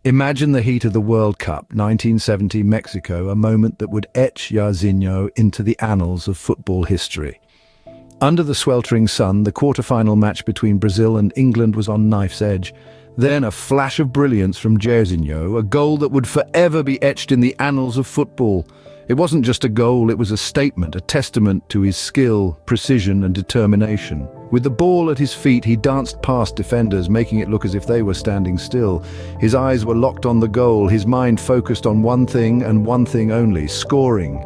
Imagine the heat of the World Cup, 1970 Mexico, a moment that would etch Jairzinho into the annals of football history. Under the sweltering sun, the quarter-final match between Brazil and England was on knife's edge. Then a flash of brilliance from Jairzinho, a goal that would forever be etched in the annals of football. It wasn't just a goal, it was a statement, a testament to his skill, precision and determination. With the ball at his feet, he danced past defenders, making it look as if they were standing still. His eyes were locked on the goal, his mind focused on one thing and one thing only: scoring.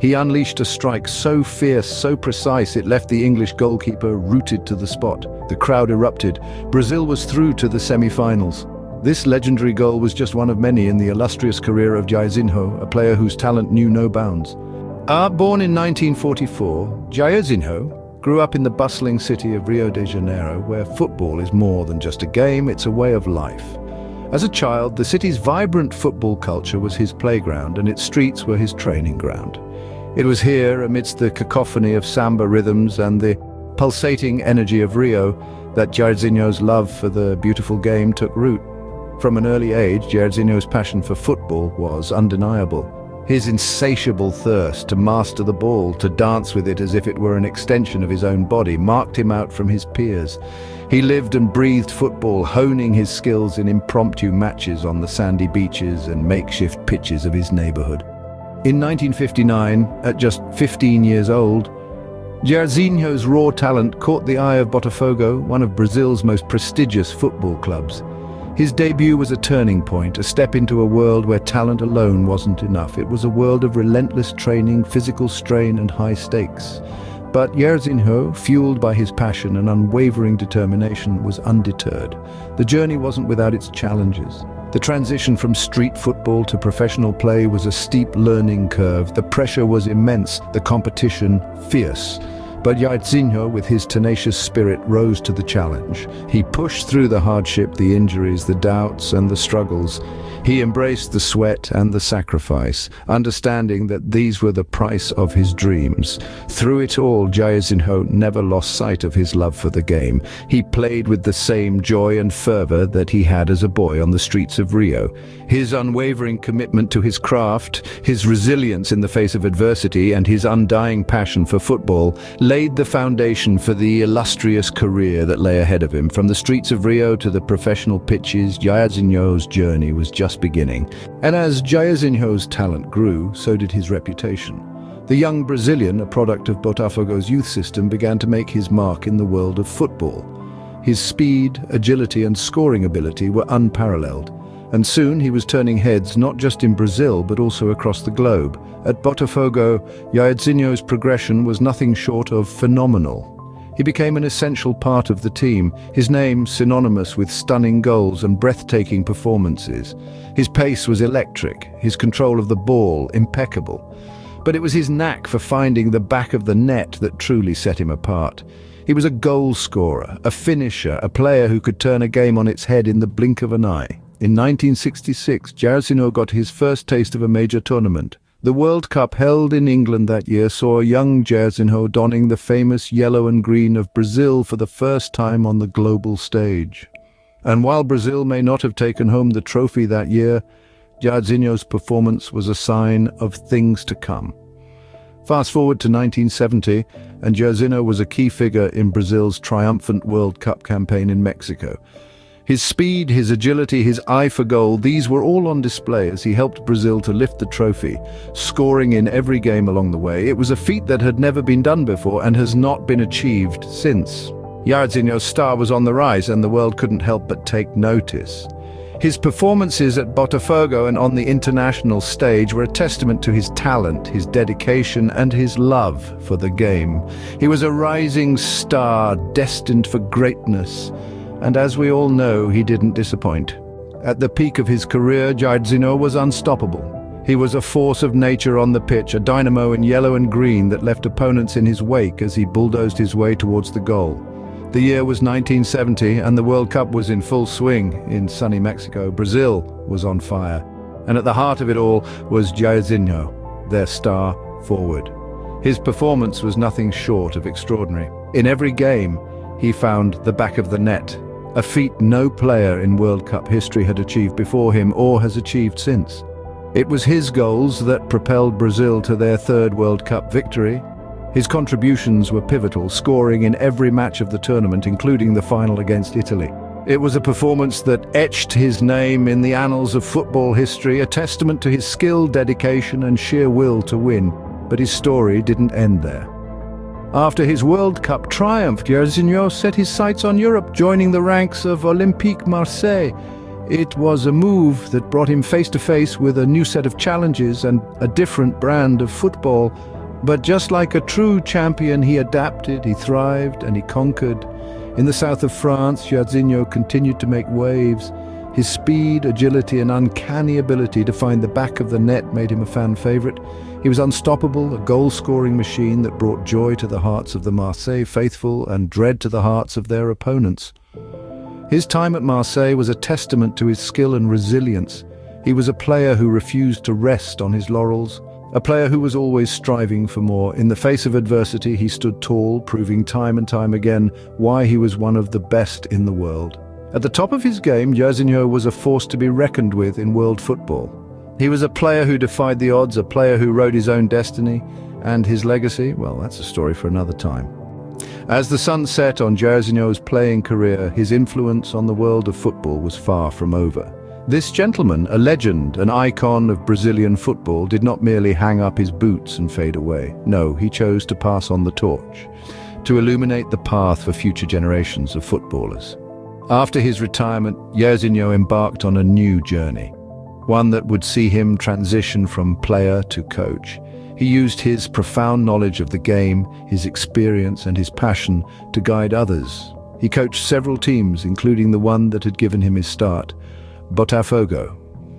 He unleashed a strike so fierce, so precise, it left the English goalkeeper rooted to the spot. The crowd erupted. Brazil was through to the semi-finals. This legendary goal was just one of many in the illustrious career of Jairzinho, a player whose talent knew no bounds. Born in 1944, Jairzinho grew up in the bustling city of Rio de Janeiro, where football is more than just a game, it's a way of life. As a child, the city's vibrant football culture was his playground and its streets were his training ground. It was here, amidst the cacophony of samba rhythms and the pulsating energy of Rio, that Jairzinho's love for the beautiful game took root. From an early age, Jairzinho's passion for football was undeniable. His insatiable thirst to master the ball, to dance with it as if it were an extension of his own body, marked him out from his peers. He lived and breathed football, honing his skills in impromptu matches on the sandy beaches and makeshift pitches of his neighborhood. In 1959, at just 15 years old, Jairzinho's raw talent caught the eye of Botafogo, one of Brazil's most prestigious football clubs. His debut was a turning point, a step into a world where talent alone wasn't enough. It was a world of relentless training, physical strain and high stakes. But Jairzinho, fueled by his passion and unwavering determination, was undeterred. The journey wasn't without its challenges. The transition from street football to professional play was a steep learning curve. The pressure was immense, the competition fierce. But Jairzinho, with his tenacious spirit, rose to the challenge. He pushed through the hardship, the injuries, the doubts and the struggles. He embraced the sweat and the sacrifice, understanding that these were the price of his dreams. Through it all, Jairzinho never lost sight of his love for the game. He played with the same joy and fervor that he had as a boy on the streets of Rio. His unwavering commitment to his craft, his resilience in the face of adversity, and his undying passion for football laid the foundation for the illustrious career that lay ahead of him. From the streets of Rio to the professional pitches, Jairzinho's journey was just beginning. And as Jairzinho's talent grew, so did his reputation. The young Brazilian, a product of Botafogo's youth system, began to make his mark in the world of football. His speed, agility and scoring ability were unparalleled. And soon he was turning heads not just in Brazil but also across the globe. At Botafogo, Jairzinho's progression was nothing short of phenomenal. He became an essential part of the team, his name synonymous with stunning goals and breathtaking performances. His pace was electric, his control of the ball impeccable. But it was his knack for finding the back of the net that truly set him apart. He was a goal scorer, a finisher, a player who could turn a game on its head in the blink of an eye. In 1966, Jairzinho got his first taste of a major tournament. The World Cup held in England that year saw young Jairzinho donning the famous yellow and green of Brazil for the first time on the global stage. And while Brazil may not have taken home the trophy that year, Jairzinho's performance was a sign of things to come. Fast forward to 1970, and Jairzinho was a key figure in Brazil's triumphant World Cup campaign in Mexico. His speed, his agility, his eye for goal, these were all on display as he helped Brazil to lift the trophy, scoring in every game along the way. It was a feat that had never been done before and has not been achieved since. Jairzinho's star was on the rise and the world couldn't help but take notice. His performances at Botafogo and on the international stage were a testament to his talent, his dedication and his love for the game. He was a rising star destined for greatness. And as we all know, he didn't disappoint. At the peak of his career, Jairzinho was unstoppable. He was a force of nature on the pitch, a dynamo in yellow and green that left opponents in his wake as he bulldozed his way towards the goal. The year was 1970 and the World Cup was in full swing in sunny Mexico. Brazil was on fire. And at the heart of it all was Jairzinho, their star forward. His performance was nothing short of extraordinary. In every game, he found the back of the net, a feat no player in World Cup history had achieved before him or has achieved since. It was his goals that propelled Brazil to their third World Cup victory. His contributions were pivotal, scoring in every match of the tournament, including the final against Italy. It was a performance that etched his name in the annals of football history, a testament to his skill, dedication, and sheer will to win. But his story didn't end there. After his World Cup triumph, Jairzinho set his sights on Europe, joining the ranks of Olympique Marseille. It was a move that brought him face to face with a new set of challenges and a different brand of football. But just like a true champion, he adapted, he thrived, and he conquered. In the south of France, Jairzinho continued to make waves. His speed, agility, and uncanny ability to find the back of the net made him a fan favorite. He was unstoppable, a goal-scoring machine that brought joy to the hearts of the Marseille faithful and dread to the hearts of their opponents. His time at Marseille was a testament to his skill and resilience. He was a player who refused to rest on his laurels, a player who was always striving for more. In the face of adversity, he stood tall, proving time and time again why he was one of the best in the world. At the top of his game, Jairzinho was a force to be reckoned with in world football. He was a player who defied the odds, a player who wrote his own destiny, and his legacy, well, that's a story for another time. As the sun set on Jairzinho's playing career, his influence on the world of football was far from over. This gentleman, a legend, an icon of Brazilian football, did not merely hang up his boots and fade away. No, he chose to pass on the torch, to illuminate the path for future generations of footballers. After his retirement, Jairzinho embarked on a new journey, one that would see him transition from player to coach. He used his profound knowledge of the game, his experience, and his passion to guide others. He coached several teams, including the one that had given him his start, Botafogo.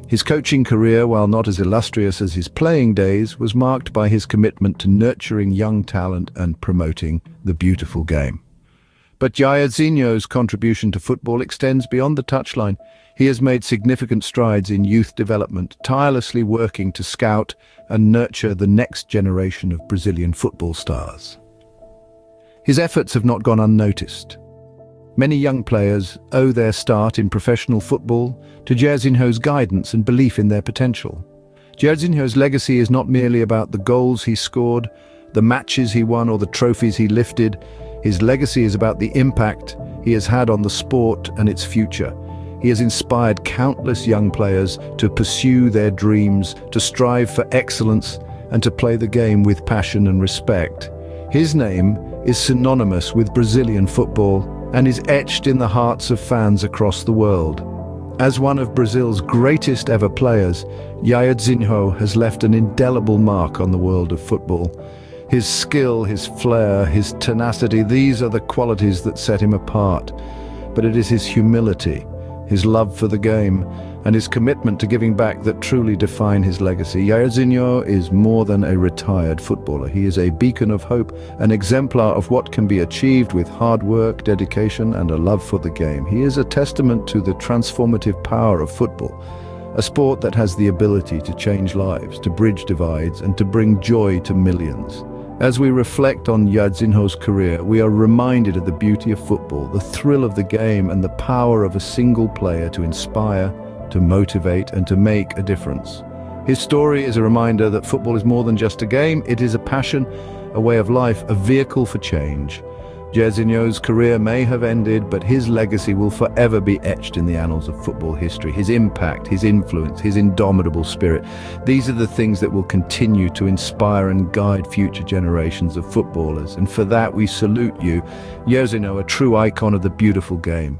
His coaching career, while not as illustrious as his playing days, was marked by his commitment to nurturing young talent and promoting the beautiful game. But Jairzinho's contribution to football extends beyond the touchline. He has made significant strides in youth development, tirelessly working to scout and nurture the next generation of Brazilian football stars. His efforts have not gone unnoticed. Many young players owe their start in professional football to Jairzinho's guidance and belief in their potential. Jairzinho's legacy is not merely about the goals he scored, the matches he won, or the trophies he lifted. His legacy is about the impact he has had on the sport and its future. He has inspired countless young players to pursue their dreams, to strive for excellence, and to play the game with passion and respect. His name is synonymous with Brazilian football and is etched in the hearts of fans across the world. As one of Brazil's greatest ever players, Jairzinho has left an indelible mark on the world of football. His skill, his flair, his tenacity, these are the qualities that set him apart. But it is his humility, his love for the game, and his commitment to giving back that truly define his legacy. Jairzinho is more than a retired footballer. He is a beacon of hope, an exemplar of what can be achieved with hard work, dedication, and a love for the game. He is a testament to the transformative power of football, a sport that has the ability to change lives, to bridge divides, and to bring joy to millions. As we reflect on Jairzinho's career, we are reminded of the beauty of football, the thrill of the game, and the power of a single player to inspire, to motivate, and to make a difference. His story is a reminder that football is more than just a game. It is a passion, a way of life, a vehicle for change. Jairzinho's career may have ended, but his legacy will forever be etched in the annals of football history. His impact, his influence, his indomitable spirit. These are the things that will continue to inspire and guide future generations of footballers. And for that we salute you, Jairzinho, a true icon of the beautiful game.